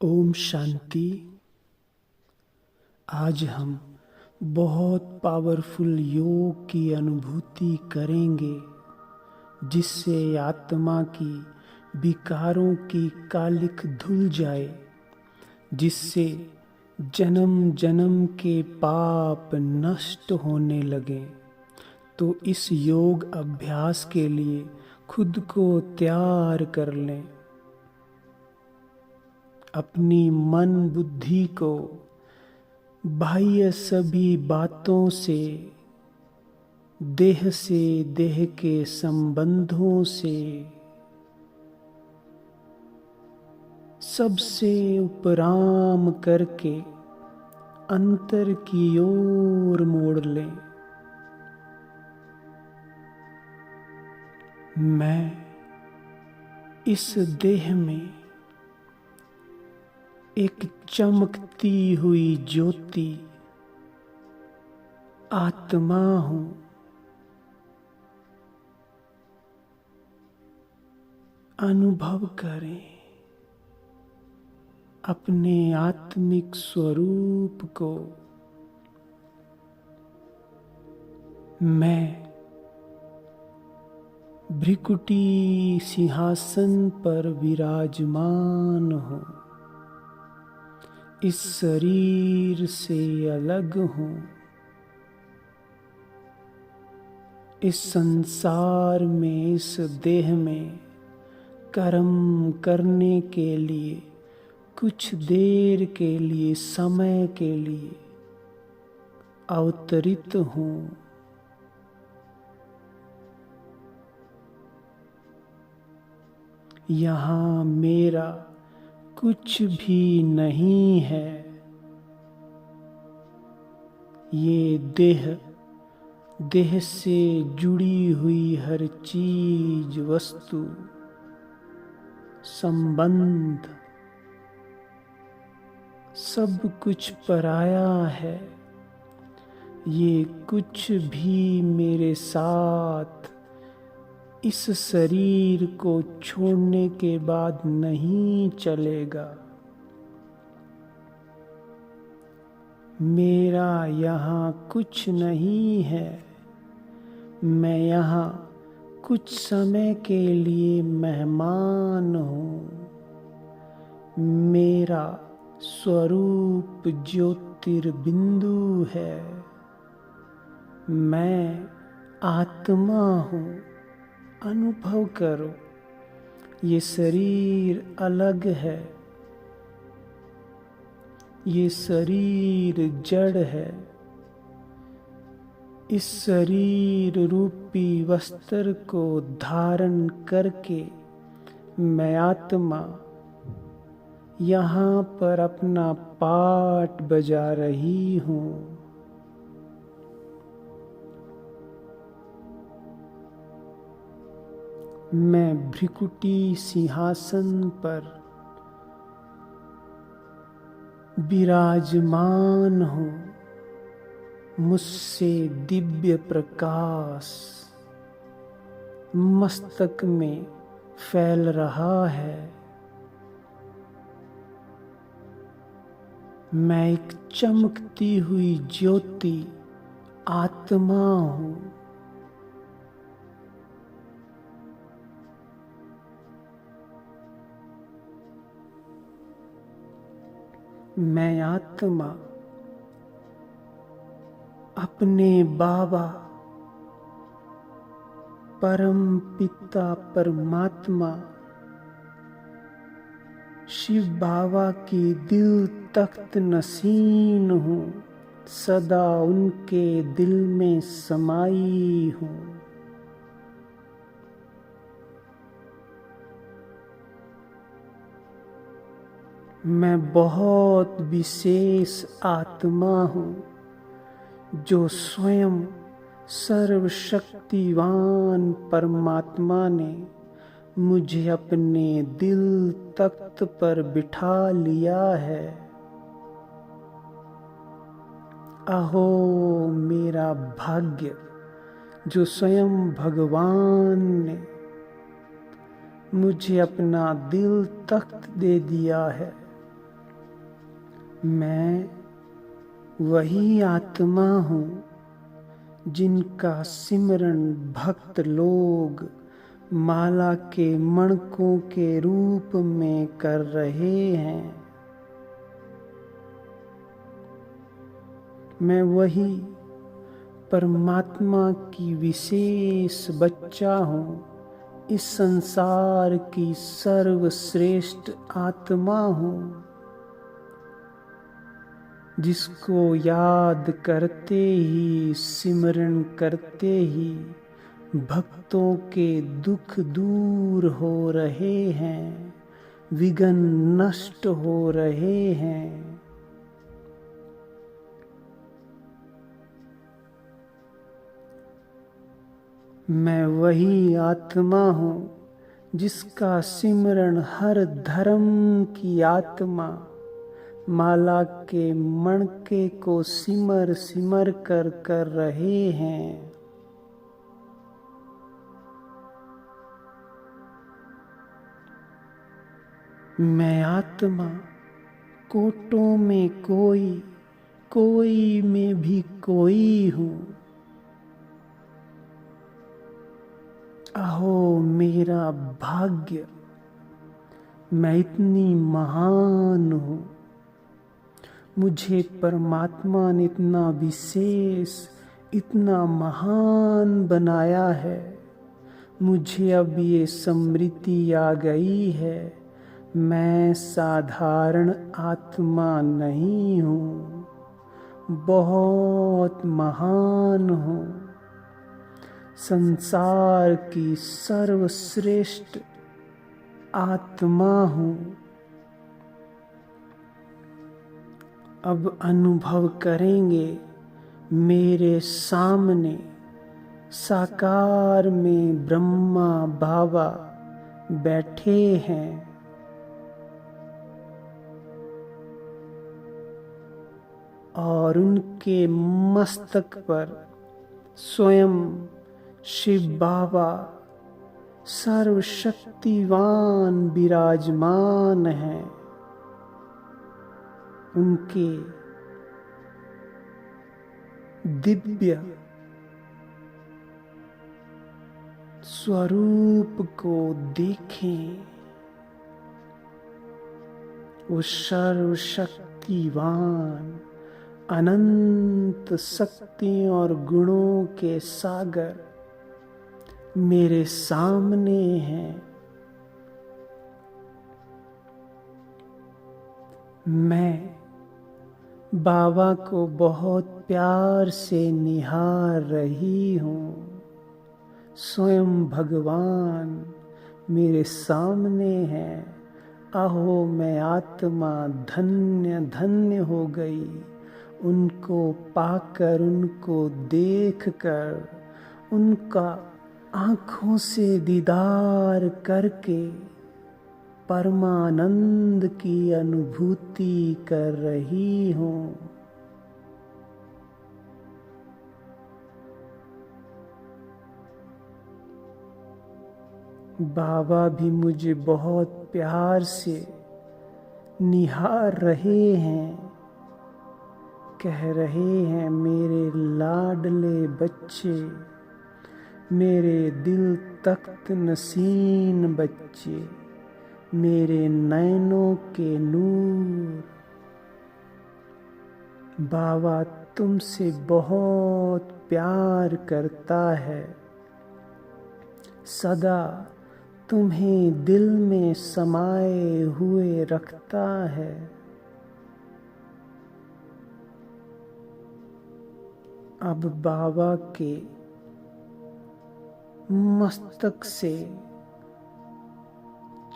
ओम शांति। आज हम बहुत पावरफुल योग की अनुभूति करेंगे जिससे आत्मा की विकारों की कालिख धुल जाए, जिससे जन्म जन्म के पाप नष्ट होने लगे। तो इस योग अभ्यास के लिए खुद को तैयार कर लें। अपनी मन बुद्धि को बाह्य सभी बातों से देह के संबंधों से सबसे उपराम करके अंतर की ओर मोड़ लें। मैं इस देह में एक चमकती हुई ज्योति आत्मा हूं। अनुभव करें अपने आत्मिक स्वरूप को। मैं भ्रिकुटी सिंहासन पर विराजमान हूं। इस शरीर से अलग हूं। इस संसार में, इस देह में कर्म करने के लिए, कुछ देर के लिए, समय के लिए अवतरित हूं। यहाँ मेरा कुछ भी नहीं है। ये देह से जुड़ी हुई हर चीज, वस्तु, संबंध, सब कुछ पराया है। ये कुछ भी मेरे साथ इस शरीर को छोड़ने के बाद नहीं चलेगा। मेरा यहाँ कुछ नहीं है। मैं यहाँ कुछ समय के लिए मेहमान हूँ। मेरा स्वरूप ज्योतिर्बिंदु है। मैं आत्मा हूँ। अनुभव करो, ये शरीर अलग है। ये शरीर जड़ है। इस शरीर रूपी वस्त्र को धारण करके मैं आत्मा यहाँ पर अपना पाठ बजा रही हूँ। मैं भ्रिकुटी सिंहासन पर विराजमान हूँ। मुझसे दिव्य प्रकाश मस्तक में फैल रहा है। मैं एक चमकती हुई ज्योति आत्मा हूँ। मैं आत्मा अपने बाबा परम पिता परमात्मा शिव बाबा की दिल तख्त नशीन हूँ। सदा उनके दिल में समाई हूँ। मैं बहुत विशेष आत्मा हूँ जो स्वयं सर्वशक्तिवान परमात्मा ने मुझे अपने दिल तख्त पर बिठा लिया है। अहो मेरा भाग्य जो स्वयं भगवान ने मुझे अपना दिल तख्त दे दिया है। मैं वही आत्मा हूँ जिनका सिमरन भक्त लोग माला के मणकों के रूप में कर रहे हैं। मैं वही परमात्मा की विशेष बच्चा हूँ, इस संसार की सर्वश्रेष्ठ आत्मा हूँ, जिसको याद करते ही, सिमरन करते ही भक्तों के दुख दूर हो रहे हैं, विघ्न नष्ट हो रहे हैं। मैं वही आत्मा हूँ जिसका सिमरन हर धर्म की आत्मा माला के मणके को सिमर सिमर कर रहे हैं। मैं आत्मा कोटों में कोई, कोई में भी कोई हूँ। अहो मेरा भाग्य, मैं इतनी महान हूँ। मुझे परमात्मा ने इतना विशेष, इतना महान बनाया है। मुझे अब ये स्मृति आ गई है, मैं साधारण आत्मा नहीं हूँ, बहुत महान हूँ। संसार की सर्वश्रेष्ठ आत्मा हूँ। अब अनुभव करेंगे मेरे सामने साकार में ब्रह्मा बाबा बैठे हैं। और उनके मस्तक पर स्वयं शिव बाबा सर्वशक्तिवान विराजमान हैं। उनके दिव्य स्वरूप को देखें। वो सर्वशक्तिवान, अनंत शक्तियों और गुणों के सागर मेरे सामने हैं। मैं बाबा को बहुत प्यार से निहार रही हूँ। स्वयं भगवान मेरे सामने है। अहो मैं आत्मा धन्य धन्य हो गई, उनको पाकर, उनको देखकर, उनका आँखों से दीदार करके परमानंद की अनुभूति कर रही हूँ। बाबा भी मुझे बहुत प्यार से निहार रहे हैं, कह रहे हैं मेरे लाडले बच्चे, मेरे दिल तख्त नसीन बच्चे, मेरे नैनों के नूर। बाबा तुमसे बहुत प्यार करता है, सदा तुम्हें दिल में समाये हुए रखता है। अब बाबा के मस्तक से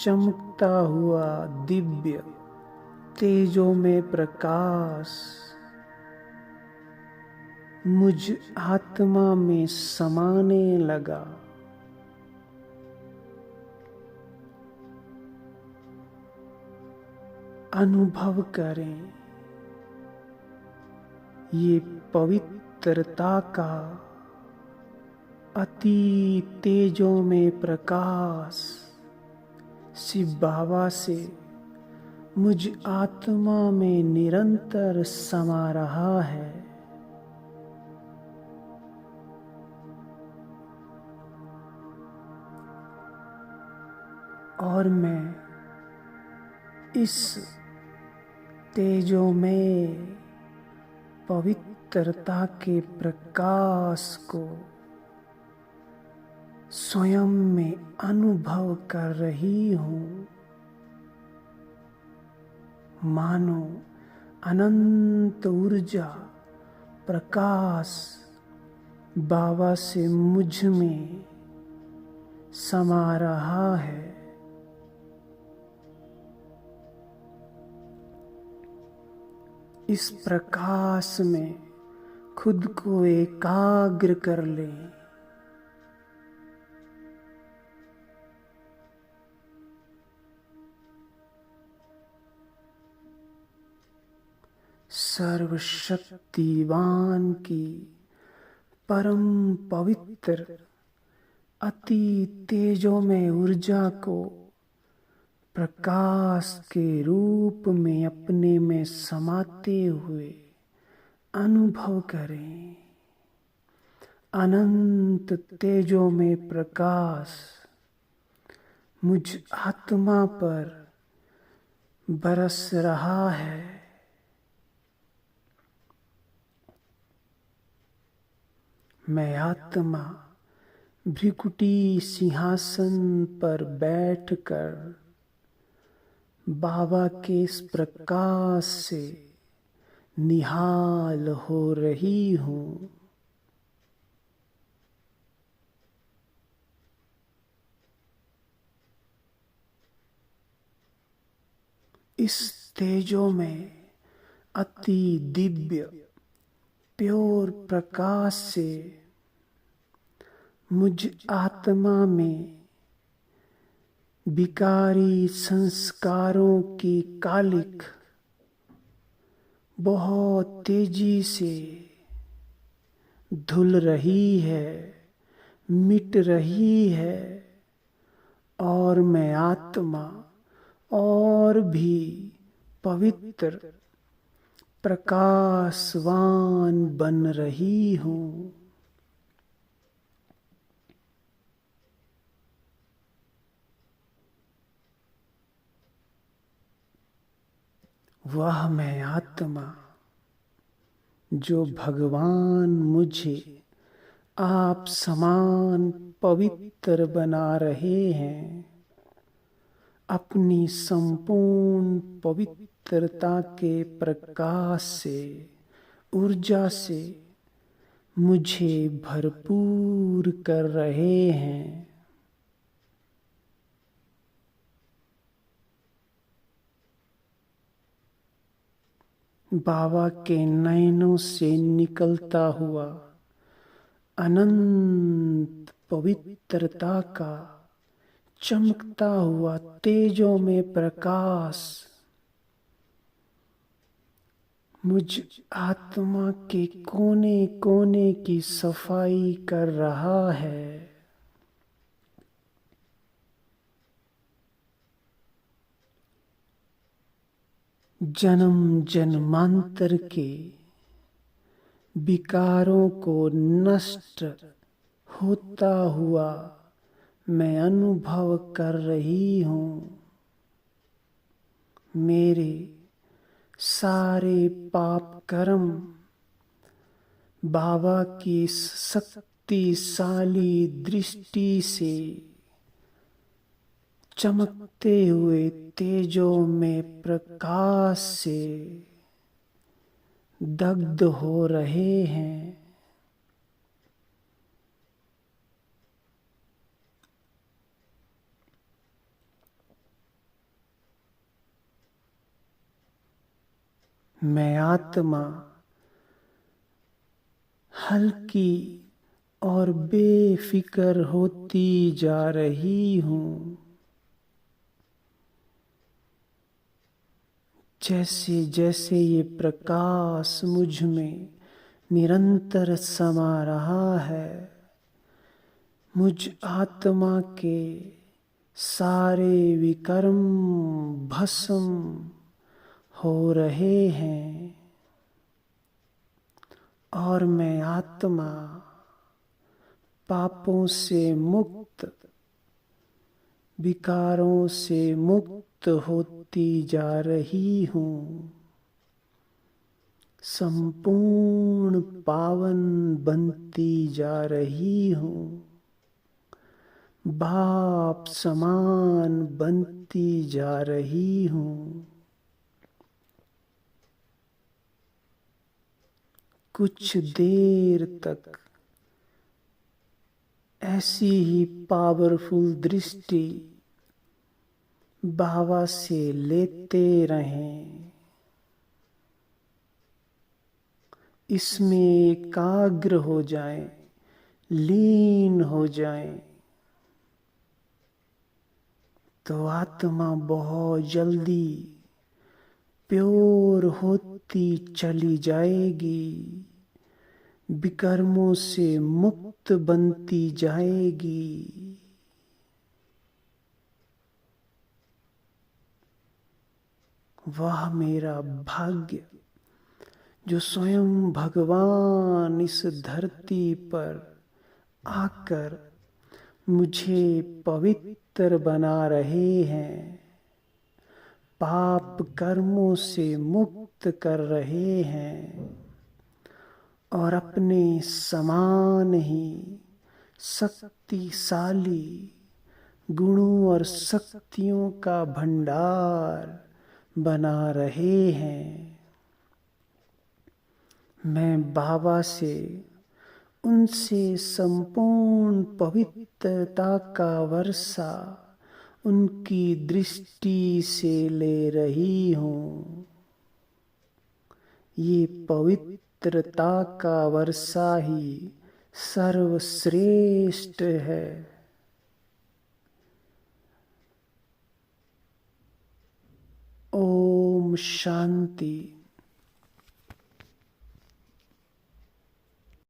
चमकता हुआ दिव्य तेजों में प्रकाश मुझ आत्मा में समाने लगा। अनुभव करें ये पवित्रता का अति तेजों में प्रकाश शिव बाबा से मुझ आत्मा में निरंतर समा रहा है। और मैं इस तेजोमय पवित्रता के प्रकाश को स्वयं में अनुभव कर रही हूँ। मानो अनंत ऊर्जा प्रकाश बाबा से मुझ में समा रहा है। इस प्रकाश में खुद को एकाग्र कर लें। सर्वशक्तिवान की परम पवित्र अति तेजोमय ऊर्जा को प्रकाश के रूप में अपने में समाते हुए अनुभव करें। अनंत तेजोमय प्रकाश मुझ आत्मा पर बरस रहा है। मैं आत्मा भ्रिकुटी सिंहासन पर बैठकर बाबा के इस प्रकाश से निहाल हो रही हूँ। इस तेजो में अति दिव्य प्योर प्रकाश से मुझ आत्मा में विकारी संस्कारों की कालिक बहुत तेजी से धुल रही है, मिट रही है और मैं आत्मा और भी पवित्र प्रकाशवान बन रही हूँ। वह मैं आत्मा जो भगवान मुझे आप समान पवित्र बना रहे हैं, अपनी संपूर्ण पवित्रता के प्रकाश से, ऊर्जा से मुझे भरपूर कर रहे हैं। बाबा के नयनों से निकलता हुआ अनंत पवित्रता का चमकता हुआ तेजों में प्रकाश मुझ आत्मा के कोने कोने की सफाई कर रहा है। जन्म जन्मांतर के विकारों को नष्ट होता हुआ मैं अनुभव कर रही हूँ। मेरे सारे पाप कर्म बाबा की इस शक्तिशाली दृष्टि से चमकते हुए तेजों में प्रकाश से दग्ध हो रहे हैं। मैं आत्मा हल्की और बेफिक्र होती जा रही हूँ। जैसे जैसे ये प्रकाश मुझ में निरंतर समा रहा है, मुझ आत्मा के सारे विकर्म भस्म हो रहे हैं और मैं आत्मा पापों से मुक्त, विकारों से मुक्त होती जा रही हूँ। संपूर्ण पावन बनती जा रही हूँ। बाप समान बनती जा रही हूँ। कुछ देर तक ऐसी ही पावरफुल दृष्टि बाबा से लेते रहें। इसमें एकाग्र हो जाएं, लीन हो जाएं, तो आत्मा बहुत जल्दी प्योर होती चली जाएगी, विकर्मों से मुक्त बनती जाएगी। वह मेरा भाग्य जो स्वयं भगवान इस धरती पर आकर मुझे पवित्र बना रहे हैं, पाप कर्मों से मुक्त कर रहे हैं और अपने समान ही शक्तिशाली गुणों और शक्तियों का भंडार बना रहे हैं। मैं बाबा से उनसे संपूर्ण पवित्रता का वर्षा उनकी दृष्टि से ले रही हूँ। ये पवित्रता का वर्षा ही सर्वश्रेष्ठ है। ओम शांति।